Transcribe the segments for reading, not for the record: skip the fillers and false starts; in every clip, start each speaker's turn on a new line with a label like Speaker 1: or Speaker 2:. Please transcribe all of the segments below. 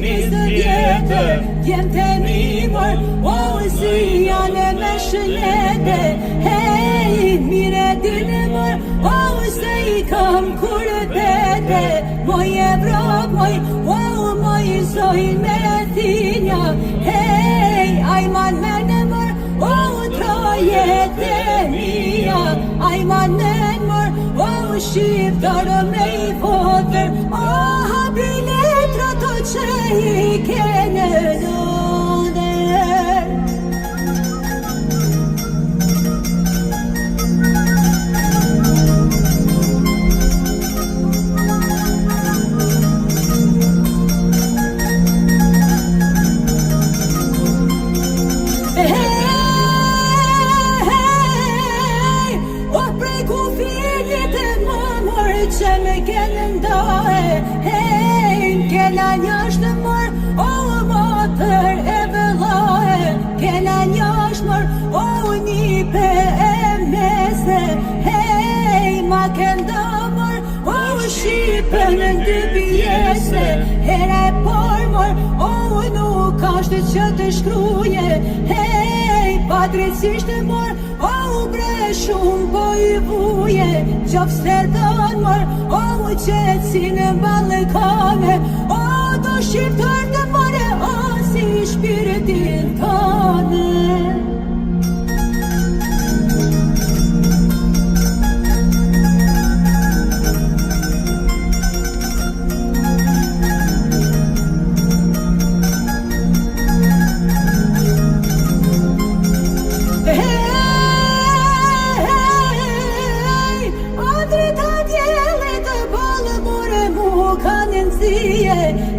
Speaker 1: vjetër, jem të mimër, o si janë me shëllete, hej, mire dine mër, o se I kam kurbete, moj Evropë, moj zoj me thinja, hej, ajman me në mër, o trojete mija, ajman me në mër, o shqiptarë me I fotër, o habi letra të që I kene lodër. Që me kene ndohe, hej, kena njash në mër, o motër e vëllohe, kena njash mër, o nipe e mese, hej, ma kenda mër, o shqipe në dy pjese, here por mër, o nuk ashtë që të shkruje, hej, patricisht e mër, o bre shumë po I vuje, qofë se dënë mër, o qëtë si në balkane, o do shqiptar të mare, o si shpiritin kane.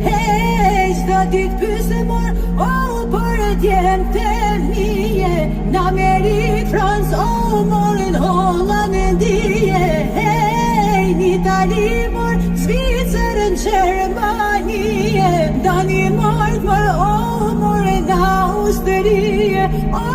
Speaker 1: Hej, qdo dit pyse mor, o për djem të mije, në Amerikë, Francë, o morin Hollandije, hej, në Itali mor, Zvicërën, Gjermanije, Danimark mor, o morin Austrije, o